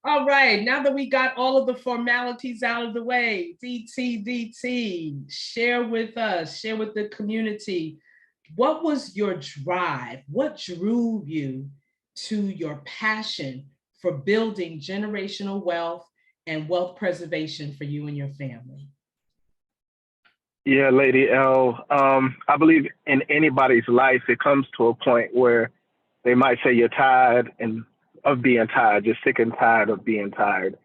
All right, now that we got all of the formalities out of the way, DT, share with us, share with the community, what was your drive? What drew you to your passion for building generational wealth and wealth preservation for you and your family? Yeah, Lady L. I believe in anybody's life, it comes to a point where they might say you're tired and of being tired, you're sick and tired of being tired.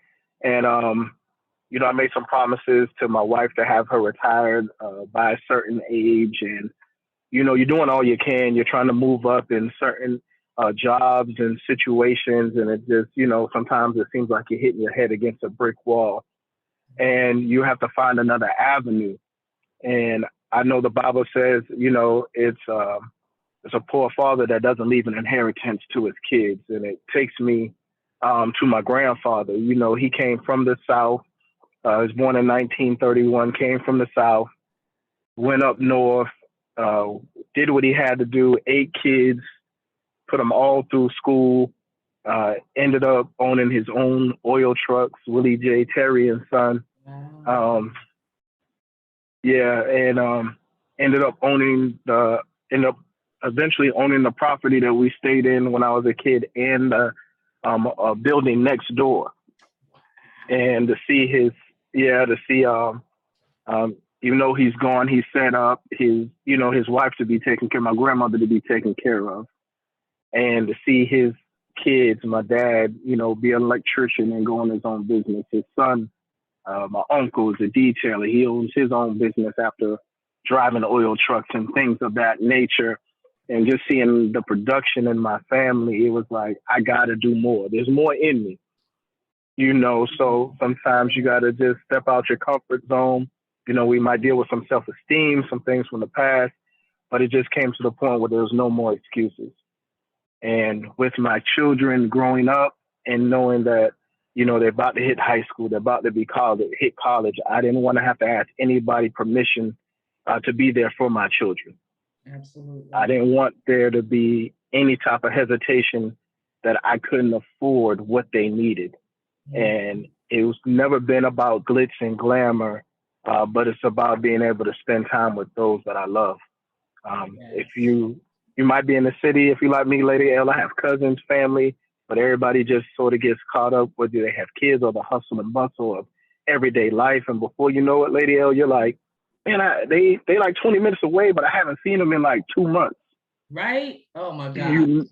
And I made some promises to my wife to have her retired by a certain age, and you're doing all you can. You're trying to move up in certain jobs and situations, and it just, sometimes it seems like you're hitting your head against a brick wall, and you have to find another avenue. And I know the Bible says, it's a poor father that doesn't leave an inheritance to his kids. And it takes me to my grandfather. He came from the South, was born in 1931, came from the South, went up north, did what he had to do, 8 kids, put them all through school, ended up owning his own oil trucks, Willie J. Terry and Son. Wow. Ended up eventually owning the property that we stayed in when I was a kid, and a building next door. And even though he's gone, he set up his wife to be taken care of, my grandmother to be taken care of, and to see his kids, my dad, be an electrician and go on his own business. His son, my uncle, is a detailer. He owns his own business after driving oil trucks and things of that nature. And just seeing the production in my family, it was like, I got to do more. There's more in me, so sometimes you got to just step out your comfort zone. We might deal with some self-esteem, some things from the past, but it just came to the point where there was no more excuses. And with my children growing up and knowing that, they're about to hit high school, they're about to hit college, I didn't want to have to ask anybody permission to be there for my children. Absolutely. I didn't want there to be any type of hesitation that I couldn't afford what they needed. Mm-hmm. And it was never been about glitz and glamour, but it's about being able to spend time with those that I love. Yes. If you might be in the city, if you like me, Lady L, I have cousins, family, but everybody just sort of gets caught up whether they have kids or the hustle and bustle of everyday life. And before you know it, Lady L, you're like, man, they like 20 minutes away, but I haven't seen them in like 2 months. Right? Oh my God. You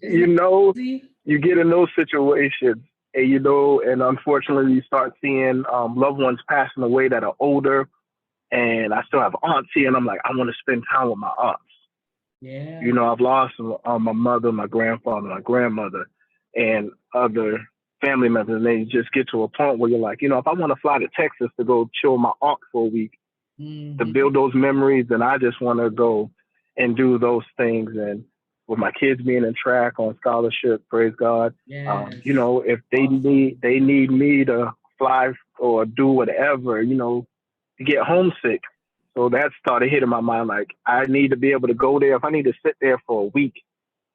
get in those situations, and and unfortunately you start seeing loved ones passing away that are older. And I still have aunts here, and I'm like, I want to spend time with my aunts. Yeah. I've lost my mother, my grandfather, my grandmother, and other family members. And they just get to a point where you're like, if I want to fly to Texas to go chill with my aunt for a week, mm-hmm. to build those memories, then I just want to go and do those things. And with my kids being in track on scholarship, praise God. Yes. If they need me to fly or do whatever, to get homesick. So that started hitting my mind. Like, I need to be able to go there. If I need to sit there for a week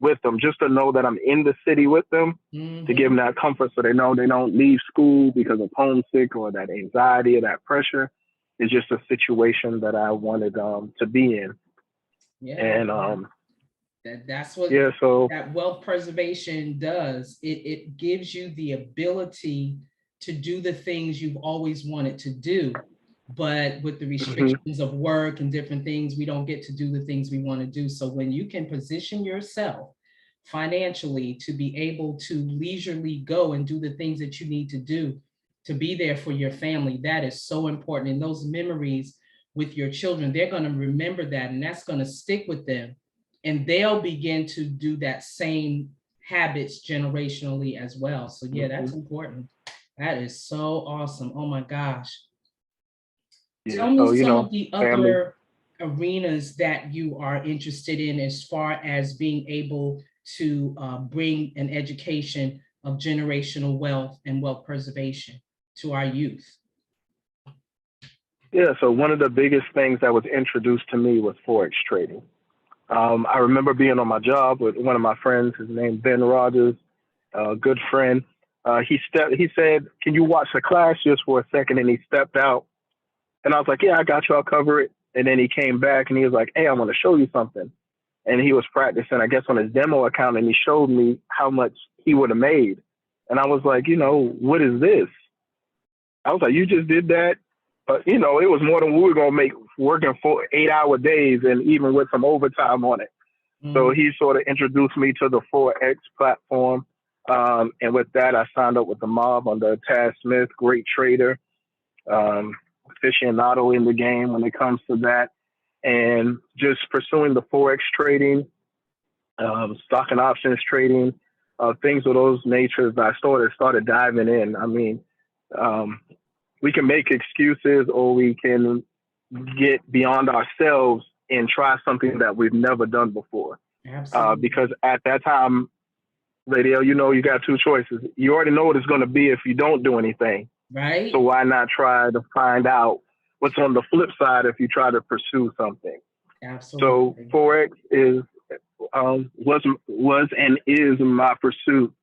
with them, just to know that I'm in the city with them, mm-hmm. to give them that comfort, so they know they don't leave school because of homesick or that anxiety or that pressure. It's just a situation that I wanted to be in. Yeah. And that's what that wealth preservation does. It gives you the ability to do the things you've always wanted to do. But with the restrictions mm-hmm. of work and different things, we don't get to do the things we want to do. So when you can position yourself financially to be able to leisurely go and do the things that you need to do to be there for your family, that is so important. And those memories with your children, they're going to remember that, and that's going to stick with them. And they'll begin to do that same habits generationally as well. So yeah, that's mm-hmm. important. That is so awesome. Oh my gosh. Yeah, tell me some of the other arenas that you are interested in as far as being able to bring an education of generational wealth and wealth preservation to our youth. Yeah, so one of the biggest things that was introduced to me was Forex trading. I remember being on my job with one of my friends. His name Ben Rogers, a good friend. He said, "Can you watch the class just for a second?" And he stepped out, and I was like, "Yeah, I got you. I'll cover it." And then he came back and he was like, "Hey, I want to show you something." And he was practicing, I guess, on his demo account, and he showed me how much he would have made. And I was like, what is this? I was like, you just did that? It was more than we were going to make working for 8-hour days and even with some overtime on it. So he sort of introduced me to the Forex platform. And with that, I signed up with the mob under Tad Smith, great trader, aficionado in the game when it comes to that. And just pursuing the Forex trading, stock and options trading, things of those natures. I started diving in. I mean, we can make excuses or we can get beyond ourselves and try something that we've never done before. Absolutely. Because at that time, Lady L, you got two choices. You already know what it's going to be if you don't do anything. Right. So why not try to find out what's on the flip side if you try to pursue something? Absolutely. So Forex was and is my pursuit,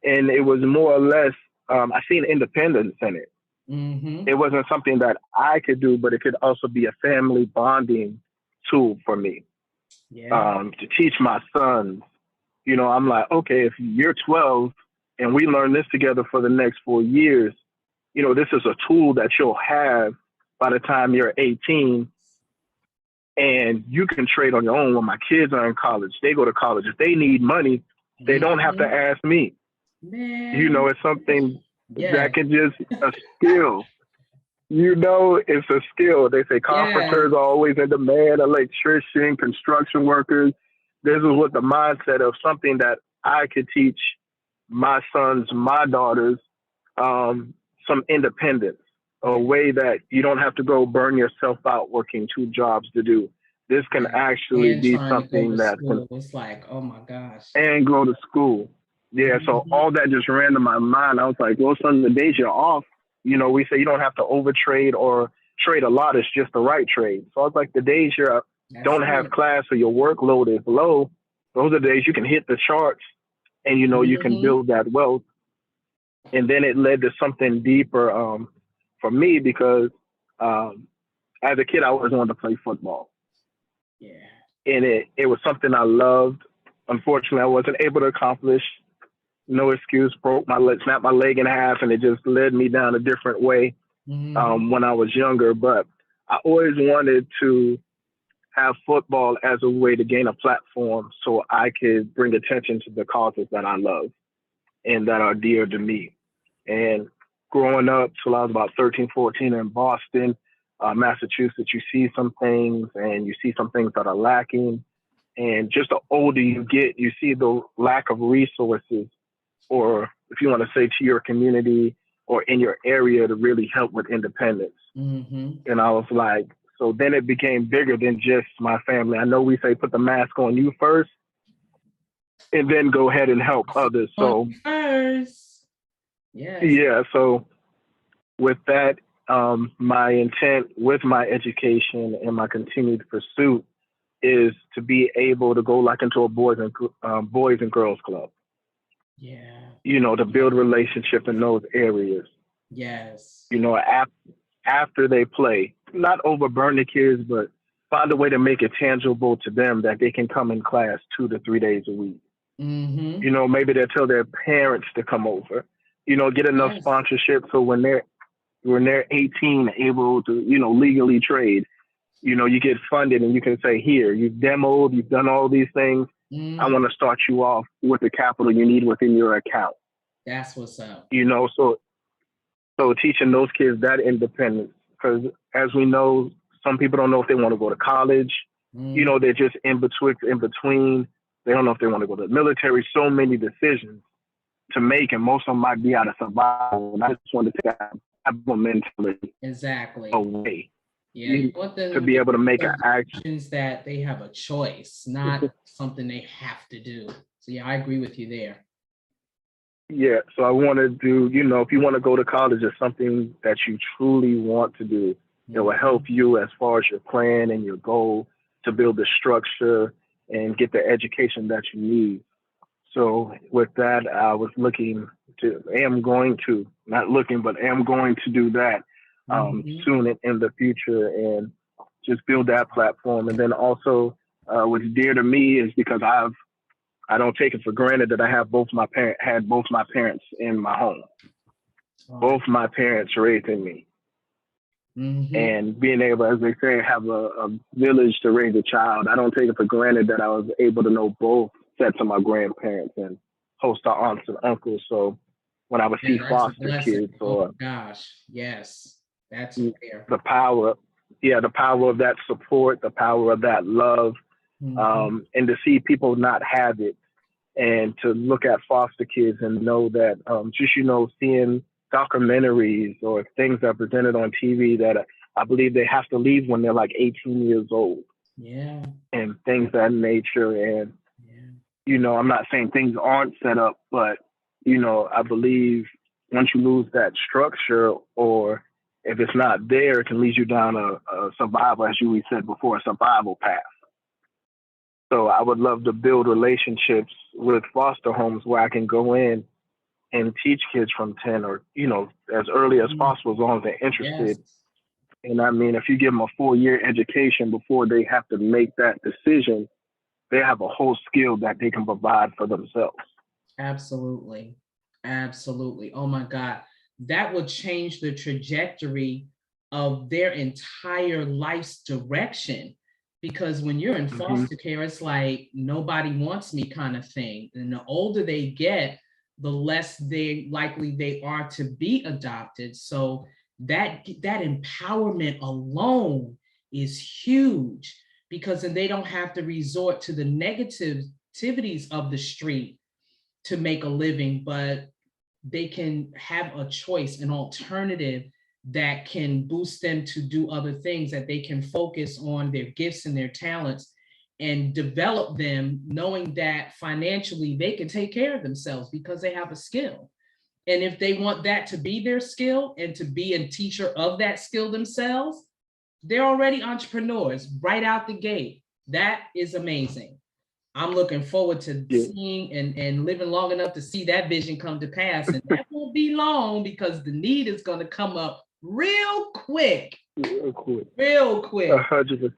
and it was more or less I seen independence in it. Mm-hmm. It wasn't something that I could do, but it could also be a family bonding tool for me. Yeah. To teach my sons. I'm like, okay, if you're 12 and we learn this together for the next 4 years, this is a tool that you'll have by the time you're 18, and you can trade on your own. When my kids are in college, they go to college. If they need money, they don't have to ask me. Man. It's something that can just a skill. It's a skill. They say carpenters are always in demand, electrician, construction workers. This is what the mindset of something that I could teach my sons, my daughters, some independence, a way that you don't have to go burn yourself out working 2 jobs to do. This can actually be something that was like, oh my gosh. And go to school. Yeah, so all that just ran to my mind. I was like, well, son, the days you're off, we say you don't have to overtrade or trade a lot. It's just the right trade. So I was like, the days you don't have class or your workload is low, those are the days you can hit the charts and, you can build that wealth. And then it led to something deeper for me because as a kid, I always wanted to play football. Yeah. And it was something I loved. Unfortunately, I wasn't able to accomplish. No excuse, snapped my leg in half, and it just led me down a different way when I was younger. But I always wanted to have football as a way to gain a platform so I could bring attention to the causes that I love and that are dear to me. And growing up till I was about 13, 14 in Boston, Massachusetts, you see some things and you see some things that are lacking. And just the older you get, you see the lack of resources, or if you want to say to your community or in your area to really help with independence. And I was like, so then it became bigger than just my family. I know we say put the mask on you first and then go ahead and help others. So first. Yes. Yeah. So with that, my intent with my education and my continued pursuit is to be able to go like into a boys and girls club. Yeah. To build relationship in those areas. Yes. After they play, not overburn the kids, but find a way to make it tangible to them that they can come in class 2 to 3 days a week. Maybe they'll tell their parents to come over. Get enough sponsorship so when they're 18, able to legally trade. You get funded and you can say, here, you've demoed, you've done all these things. I want to start you off with the capital you need within your account. That's what's up. So teaching those kids that independence, because as we know, some people don't know if they want to go to college. They're just in between. They don't know if they want to go to the military. So many decisions to make, and most of them might be out of survival. And I just wanted to take that mentality away. Yeah, you want them to be able to make an action that they have a choice, not something they have to do. So yeah, I agree with you there. Yeah, so I want to do, if you want to go to college, it's something that you truly want to do. It will help you as far as your plan and your goal to build the structure and get the education that you need. So with that, I was am going to, not looking, but am going to do that soon in the future, and just build that platform. And then also, what's dear to me is because I don't take it for granted that I have both my parents in my home. Both my parents raising me. And being able, as they say, have a village to raise a child. I don't take it for granted that I was able to know both sets of my grandparents and host our aunts and uncles. So when I would see foster kids, or gosh, yes, that's fair. The power of that support, the power of that love, and to see people not have it, and to look at foster kids and know that seeing documentaries or things that are presented on TV that I believe they have to leave when they're like 18 years old. Yeah. And things of that nature. And, I'm not saying things aren't set up, but, I believe once you lose that structure, or if it's not there, it can lead you down a survival, as you said before, a survival path. So I would love to build relationships with foster homes where I can go in and teach kids from 10 or, as early as possible, as long as they're interested. Yes. And I mean, if you give them a 4-year education before they have to make that decision, they have a whole skill that they can provide for themselves. Absolutely. Absolutely. Oh my God. That would change the trajectory of their entire life's direction. Because when you're in foster care, it's like nobody wants me kind of thing. And the older they get, the less likely they are to be adopted. So that empowerment alone is huge, because then they don't have to resort to the negativities of the street to make a living, but they can have a choice, an alternative that can boost them to do other things, that they can focus on their gifts and their talents and develop them, knowing that financially they can take care of themselves because they have a skill. And if they want that to be their skill and to be a teacher of that skill themselves, they're already entrepreneurs right out the gate. That is amazing. I'm looking forward to seeing and living long enough to see that vision come to pass. And that won't be long, because the need is going to come up real quick. Real quick. 100%.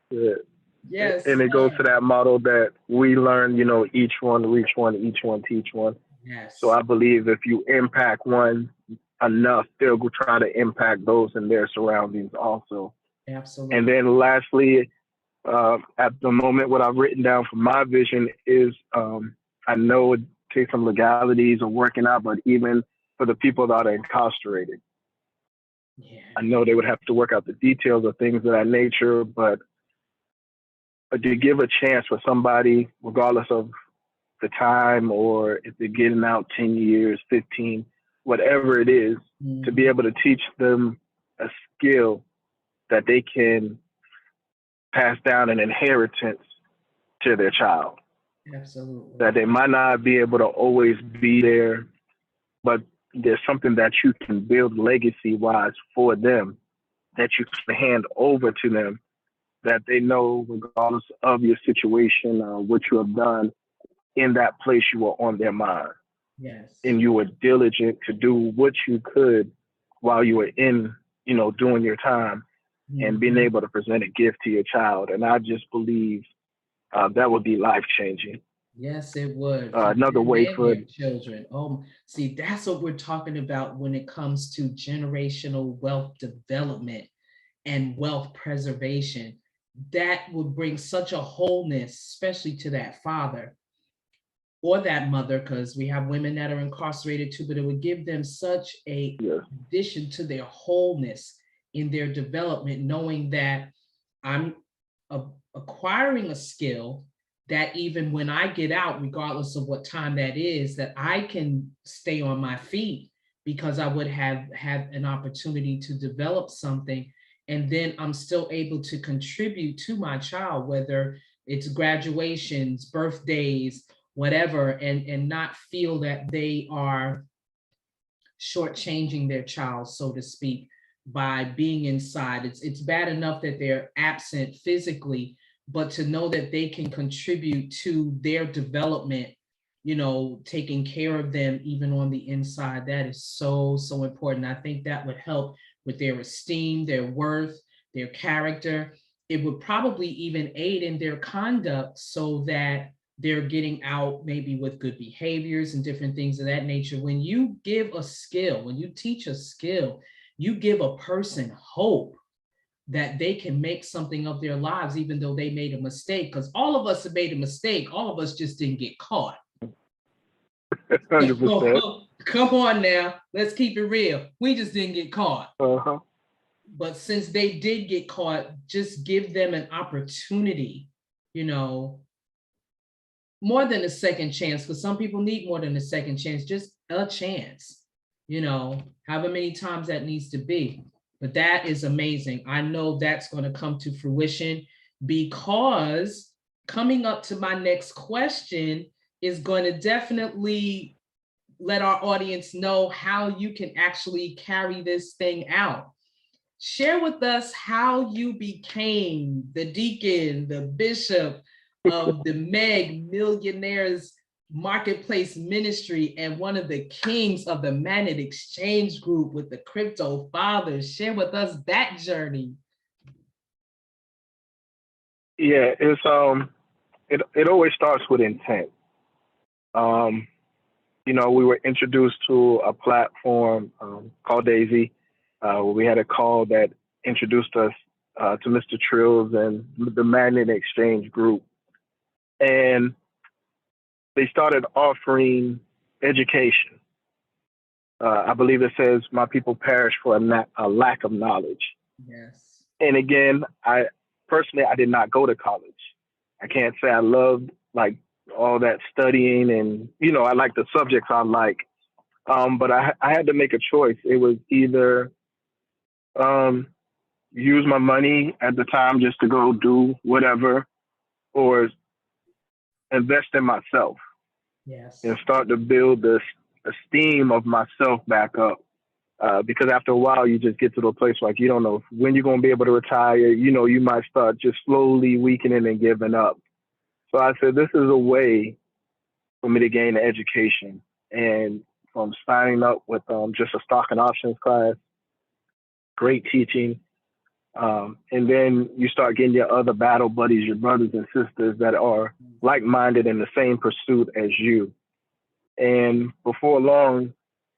Yes. And it goes to that model that we learn, each one reach one, each one teach one. Yes. So I believe if you impact one enough, they'll go try to impact those in their surroundings also. Absolutely. And then lastly, at the moment, what I've written down for my vision is, I know it takes some legalities of working out, but even for the people that are incarcerated, I know they would have to work out the details of things of that nature, but to give a chance for somebody, regardless of the time, or if they're getting out 10 years, 15, whatever it is, to be able to teach them a skill that they can pass down an inheritance to their child. Absolutely. That they might not be able to always be there, but there's something that you can build legacy-wise for them, that you can hand over to them, that they know, regardless of your situation or what you have done, in that place you were on their mind. Yes. And you were diligent to do what you could while you were in, doing your time, and being able to present a gift to your child. And I just believe that would be life-changing. Yes, it would. Another way for children. Oh, see, that's what we're talking about when it comes to generational wealth development and wealth preservation. That would bring such a wholeness, especially to that father or that mother, because we have women that are incarcerated too, but it would give them such a addition to their wholeness in their development, knowing that I'm acquiring a skill that even when I get out, regardless of what time that is, that I can stay on my feet, because I would have had an opportunity to develop something. And then I'm still able to contribute to my child, whether it's graduations, birthdays, whatever, and not feel that they are shortchanging their child, so to speak, by being inside. It's bad enough that they're absent physically, but to know that they can contribute to their development, you know, taking care of them even on the inside, that is so, so important. I think that would help with their esteem, their worth, their character. It would probably even aid in their conduct so that they're getting out maybe with good behaviors and different things of that nature. When you give a skill, when you teach a skill, you give a person hope that they can make something of their lives, even though they made a mistake. Because all of us have made a mistake. All of us just didn't get caught. 100%. Come on now, let's keep it real. We just didn't get caught. Uh-huh. But since they did get caught, just give them an opportunity, you know, more than a second chance, because some people need more than a second chance, just a chance, you know, however many times that needs to be. But that is amazing. I know that's going to come to fruition, because coming up to my next question is going to definitely let our audience know how you can actually carry this thing out. Share with us how you became the deacon, the bishop of the Meg Millionaires Marketplace Ministry and one of the kings of the Magnet Exchange Group with the Crypto Fathers. Share with us that journey. Yeah, it's it always starts with intent. You know, we were introduced to a platform called Daisy. We had a call that introduced us to Mr. Trills and the Magnet Exchange Group. And they started offering education. I believe it says, "My people perish for a lack of knowledge." Yes. And again, I personally, I did not go to college. I can't say I loved like all that studying, and you know, I like the subjects I like. But I had to make a choice. It was either use my money at the time just to go do whatever, or invest in myself. Yes. And start to build this esteem of myself back up. Because after a while, you just get to the place like you don't know when you're going to be able to retire. You know, you might start just slowly weakening and giving up. So I said, this is a way for me to gain an education. And from signing up with just a stock and options class, great teaching. And then you start getting your other battle buddies, your brothers and sisters that are like-minded in the same pursuit as you. And before long,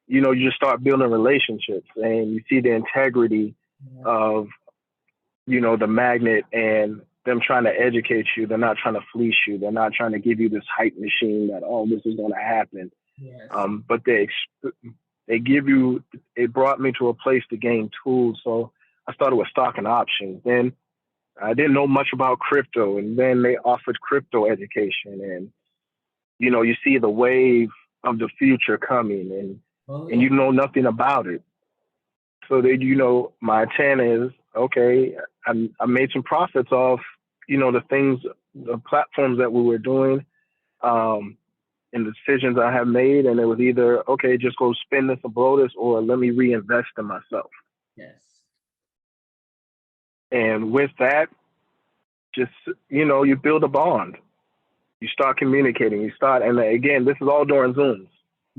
you know, you just start building relationships and you see the integrity of, you know, the magnet and them trying to educate you. They're not trying to fleece you. They're not trying to give you this hype machine that, oh, this is going to happen. Yes. But they give you, it brought me to a place to gain tools. So I started with stock and options. Then I didn't know much about crypto. And then they offered crypto education. And, you know, you see the wave of the future coming and you know nothing about it. So that, you know, my intent is, okay, I made some profits off, you know, the things, the platforms that we were doing, and the decisions I have made. And it was either, okay, just go spend this and blow this, or let me reinvest in myself. Yes. And with that, just, you know, you build a bond. You start communicating. You start, and again, this is all during Zooms.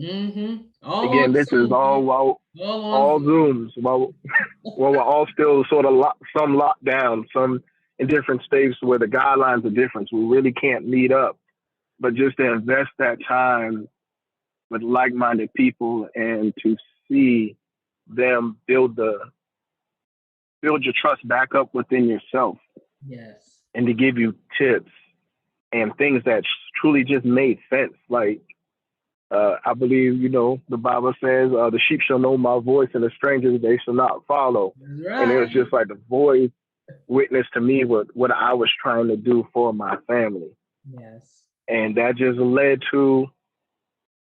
Again, this is all Zooms. While we're all still sort of some locked down, some in different states where the guidelines are different. So we really can't meet up. But just to invest that time with like-minded people and to see them build your trust back up within yourself. Yes. And to give you tips and things that truly just made sense. Like, I believe, you know, the Bible says, the sheep shall know my voice and the strangers they shall not follow. Right. And it was just like the voice witness to me what I was trying to do for my family. Yes. And that just led to,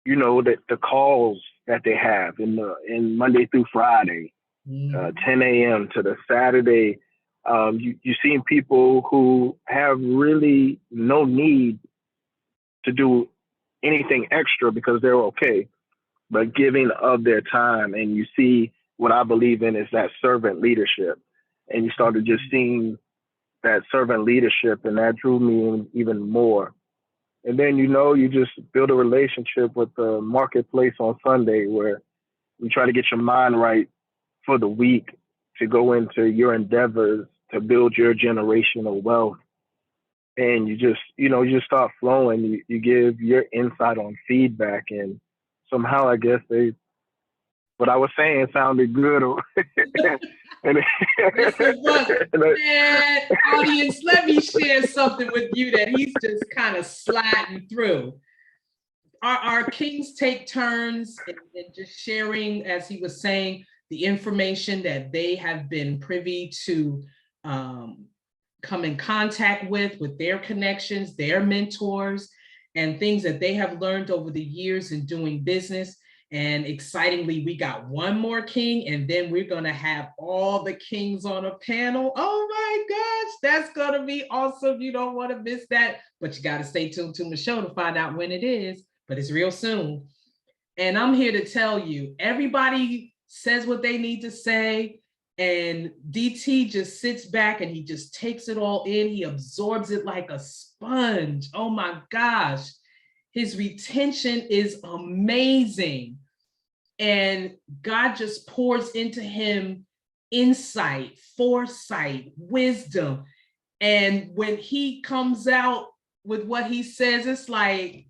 you know, the calls that they have in Monday through Friday, 10 a.m. to the Saturday. You seen people who have really no need to do anything extra because they're okay, but giving of their time. And you see what I believe in is that servant leadership. And you started just seeing that servant leadership, and that drew me in even more. And then, you just build a relationship with the marketplace on Sunday, where you try to get your mind right for the week to go into your endeavors to build your generational wealth. And you just start flowing. You give your insight on feedback, and somehow I guess what I was saying sounded good. Man, audience, let me share something with you that he's just kind of sliding through. Our kings take turns in just sharing, as he was saying, the information that they have been privy to come in contact with their connections, their mentors, and things that they have learned over the years in doing business. And excitingly, we got one more king, and then we're going to have all the kings on a panel. Oh my gosh, that's going to be awesome. You don't want to miss that, but you got to stay tuned to the show to find out when it is, but it's real soon. And I'm here to tell you, everybody says what they need to say, and DT just sits back and he just takes it all in. He absorbs it like a sponge. Oh my gosh. His retention is amazing. And God just pours into him insight, foresight, wisdom. And when he comes out with what he says, it's like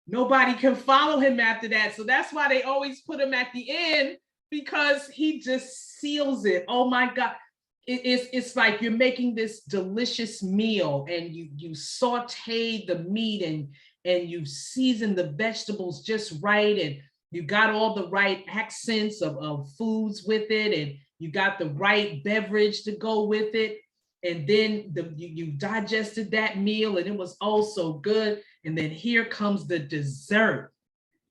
nobody can follow him after that. So that's why they always put him at the end, because he just seals it. Oh my God. It's like you're making this delicious meal, and you saute the meat, and you season the vegetables just right, and you got all the right accents of foods with it, and you got the right beverage to go with it. And then you digested that meal, and it was oh so good. And then here comes the dessert,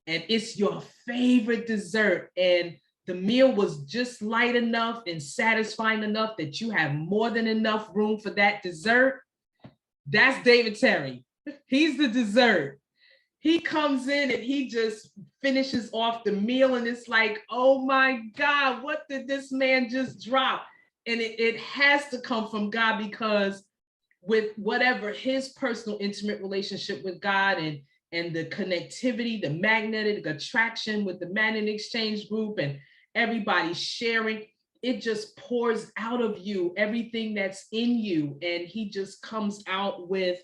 and it's your favorite dessert. And the meal was just light enough and satisfying enough that you have more than enough room for that dessert. That's David Terry. He's the dessert. He comes in and he just finishes off the meal, and it's like, oh my God, what did this man just drop? And it has to come from God, because with whatever his personal intimate relationship with God, and the connectivity, the magnetic attraction with the Magnet Exchange group, and everybody sharing, it just pours out of you everything that's in you. And he just comes out with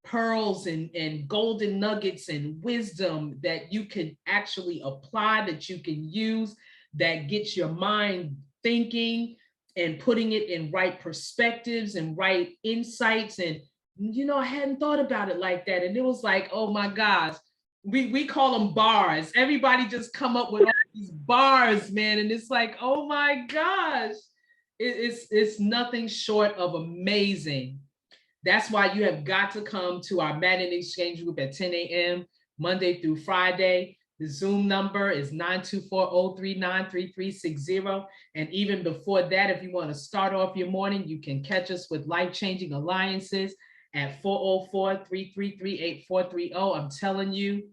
pearls and golden nuggets and wisdom that you can actually apply, that you can use, that gets your mind thinking and putting it in right perspectives and right insights. And I hadn't thought about it like that. And it was like, oh my gosh, we call them bars. Everybody just come up with all these bars, man. And it's like, oh my gosh, it's nothing short of amazing. That's why you have got to come to our Magnet Exchange group at 10 a.m. Monday through Friday. The Zoom number is 924-039-3360. And even before that, if you want to start off your morning, you can catch us with Life Changing Alliances at 404-333-8430. I'm telling you,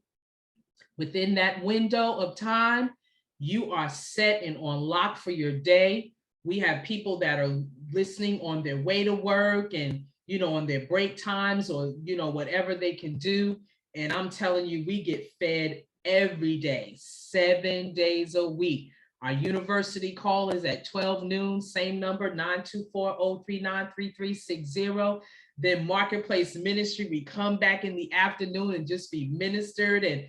within that window of time, you are set and on lock for your day. We have people that are listening on their way to work, and on their break times, or whatever they can do. And I'm telling you, we get fed every day, 7 days a week. Our university call is at 12 noon, same number, 924-039-3360. Then Marketplace Ministry, we come back in the afternoon and just be ministered. And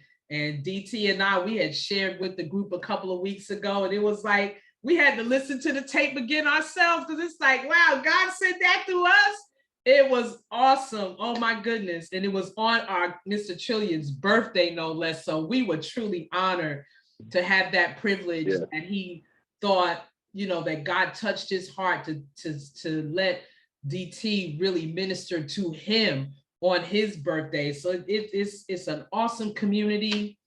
DT and I, we had shared with the group a couple of weeks ago, and it was like, we had to listen to the tape again ourselves, because it's like, wow, God sent that through us. It was awesome. Oh my goodness. And it was on our Mr. Trillian's birthday, no less. So we were truly honored to have that privilege. Yeah. And he thought, that God touched his heart to let DT really minister to him on his birthday. So it's an awesome community.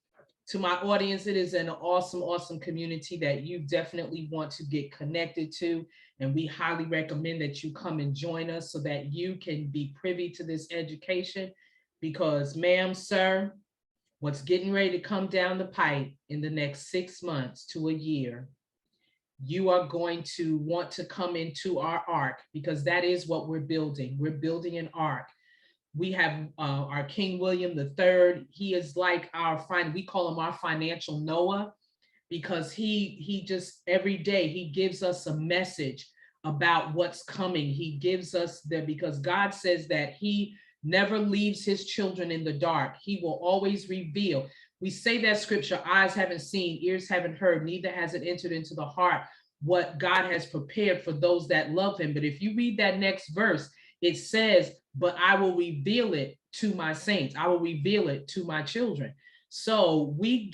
To my audience, it is an awesome, awesome community that you definitely want to get connected to. And we highly recommend that you come and join us so that you can be privy to this education. Because, ma'am, sir, what's getting ready to come down the pipe in the next 6 months to a year you are going to want to come into our ark, because that is what we're building. We're building an ark. We have our King William III. He is like we call him our financial Noah, because he just every day he gives us a message about what's coming. He gives us that, because God says that he never leaves his children in the dark. He will always reveal. We say that scripture, eyes haven't seen, ears haven't heard, neither has it entered into the heart what God has prepared for those that love him. But if you read that next verse, it says, but I will reveal it to my saints. I will reveal it to my children. So we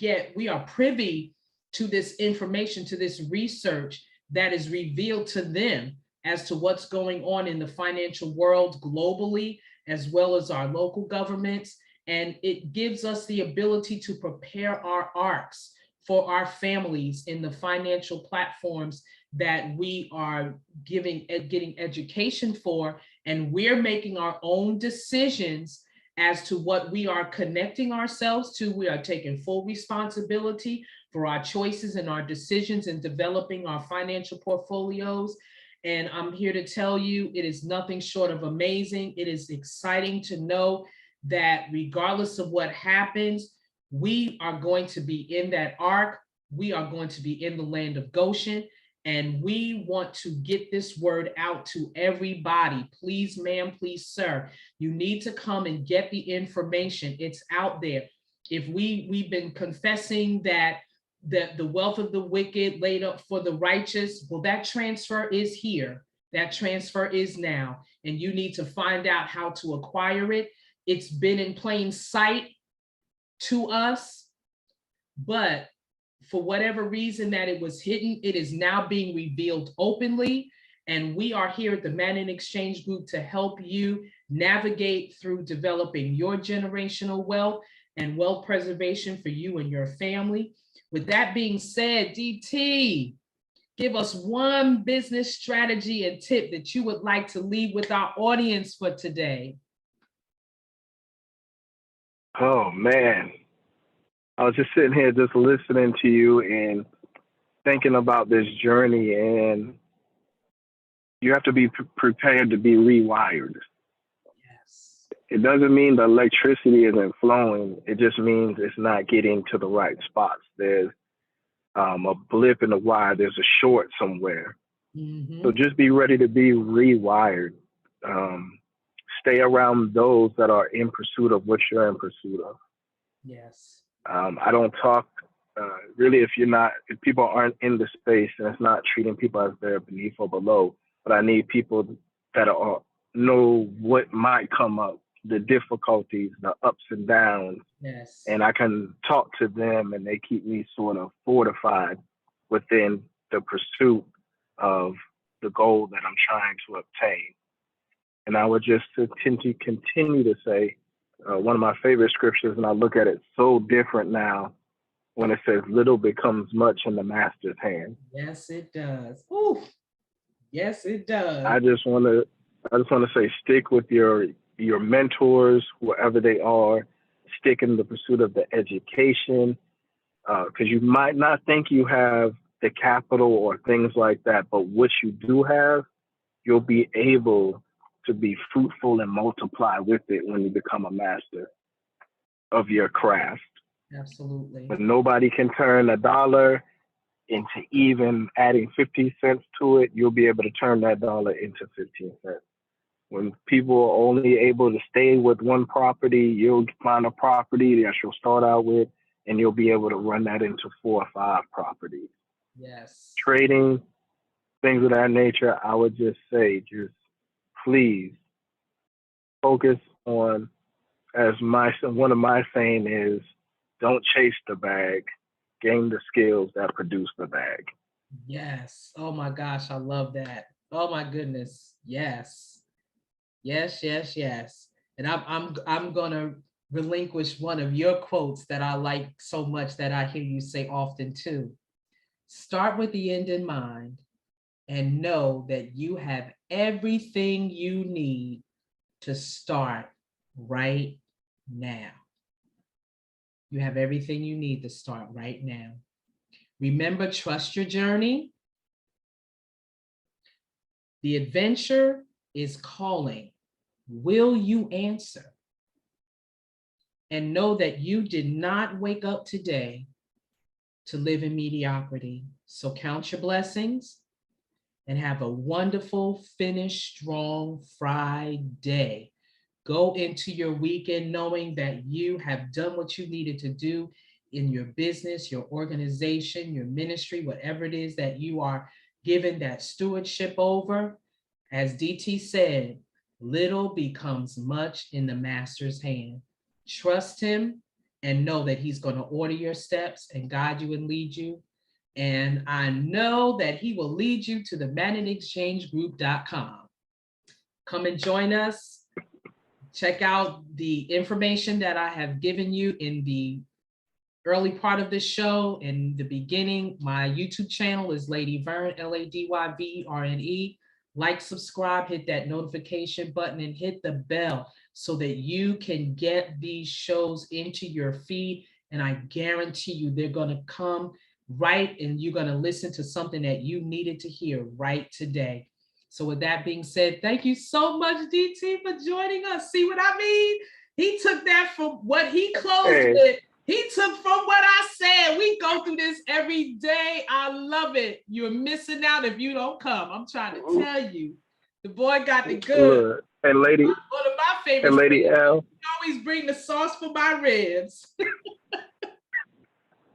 are privy to this information, to this research that is revealed to them as to what's going on in the financial world globally, as well as our local governments. And it gives us the ability to prepare our arcs for our families in the financial platforms that we are getting education for. And we're making our own decisions as to what we are connecting ourselves to. We are taking full responsibility for our choices and our decisions in developing our financial portfolios. And I'm here to tell you, it is nothing short of amazing. It is exciting to know that regardless of what happens, we are going to be in that ark. We are going to be in the land of Goshen. And we want to get this word out to everybody. Please, ma'am, please, sir, you need to come and get the information. It's out there. If we've been confessing that the wealth of the wicked laid up for the righteous, well, that transfer is here. That transfer is now. And you need to find out how to acquire it. It's been in plain sight to us, but for whatever reason that it was hidden, it is now being revealed openly. And we are here at the Man in Exchange Group to help you navigate through developing your generational wealth and wealth preservation for you and your family. With that being said, DT, give us one business strategy and tip that you would like to leave with our audience for today. Oh, man. I was just sitting here just listening to you and thinking about this journey, and you have to be prepared to be rewired. Yes. It doesn't mean the electricity isn't flowing. It just means it's not getting to the right spots. There's a blip in the wire. There's a short somewhere. Mm-hmm. So just be ready to be rewired. Stay around those that are in pursuit of what you're in pursuit of. Yes. I don't talk really if people aren't in the space, and it's not treating people as they're beneath or below, but I need people that know what might come up, the difficulties, the ups and downs. Yes. And I can talk to them, and they keep me sort of fortified within the pursuit of the goal that I'm trying to obtain. And I would just continue to say, one of my favorite scriptures, and I look at it so different now when it says little becomes much in the master's hand. Yes, it does. Ooh. Yes, it does. I just want to say, stick with your mentors, wherever they are. Stick in the pursuit of the education, because you might not think you have the capital or things like that, but what you do have, you'll be able to be fruitful and multiply with it when you become a master of your craft. Absolutely. But nobody can turn $1 into even adding 50 cents to it. You'll be able to turn that dollar into 15 cents. When people are only able to stay with one property, you'll find a property that you'll start out with, and you'll be able to run that into 4 or 5 properties. Yes. Trading, things of that nature, I would just say, just please focus on, as one of my saying is, don't chase the bag, gain the skills that produce the bag. Yes. Oh my gosh, I love that. Oh my goodness. Yes. Yes, yes, yes. And I'm gonna relinquish one of your quotes that I like so much that I hear you say often too. Start with the end in mind and know that you have everything you need to start right now. You have everything you need to start right now. Remember, trust your journey, The adventure is calling. Will you answer? And know that you did not wake up today to live in mediocrity. So count your blessings and have a wonderful, finish strong Friday. Go into your weekend knowing that you have done what you needed to do in your business, your organization, your ministry, whatever it is that you are given that stewardship over. As DT said, little becomes much in the master's hand. Trust him and know that he's going to order your steps and guide you and lead you. And I know that he will lead you to the managexchangegroup.com. Come and join us. Check out the information that I have given you in the early part of this show. In the beginning, my YouTube channel is Lady Verne, LadyVerne. Like, subscribe, hit that notification button, and hit the bell so that you can get these shows into your feed. And I guarantee you they're going to come right, and you're going to listen to something that you needed to hear right today. So with that being said, thank you so much, DT, for joining us. See what I mean? He took that from what he closed with. He took from what I said. We go through this every day. I love it. You're missing out if you don't come. I'm trying to tell you. The boy got the good. And Lady, one of my favorites. And Lady L. You always bring the sauce for my ribs.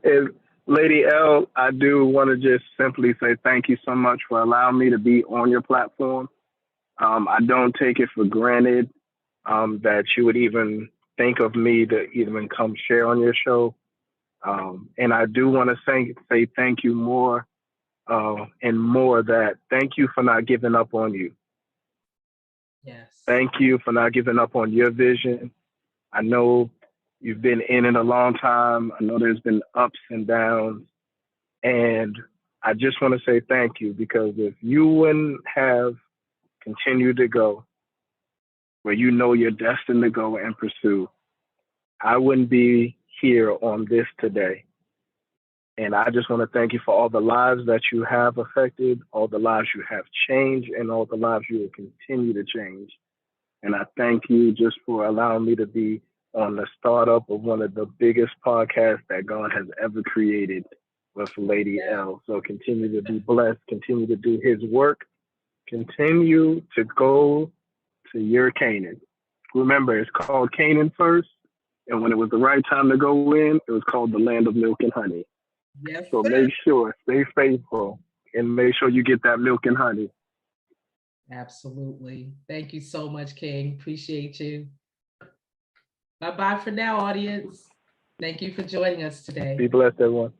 And Lady L, I do want to just simply say thank you so much for allowing me to be on your platform. I don't take it for granted that you would even think of me to even come share on your show. And I do want to say thank you more and more that thank you for not giving up on you. Yes. Thank you for not giving up on your vision. I know you've been in it a long time. I know there's been ups and downs. And I just want to say thank you, because if you wouldn't have continued to go where you know you're destined to go and pursue, I wouldn't be here on this today. And I just want to thank you for all the lives that you have affected, all the lives you have changed, and all the lives you will continue to change. And I thank you just for allowing me to be on the startup of one of the biggest podcasts that God has ever created with Lady L. So continue to be blessed, continue to do his work, continue to go to your Canaan. Remember, it's called Canaan first. And when it was the right time to go in, it was called the land of milk and honey. Yes, so sir. Make sure, stay faithful, and make sure you get that milk and honey. Absolutely. Thank you so much, King. Appreciate you. Bye-bye for now, audience. Thank you for joining us today. Be blessed, everyone.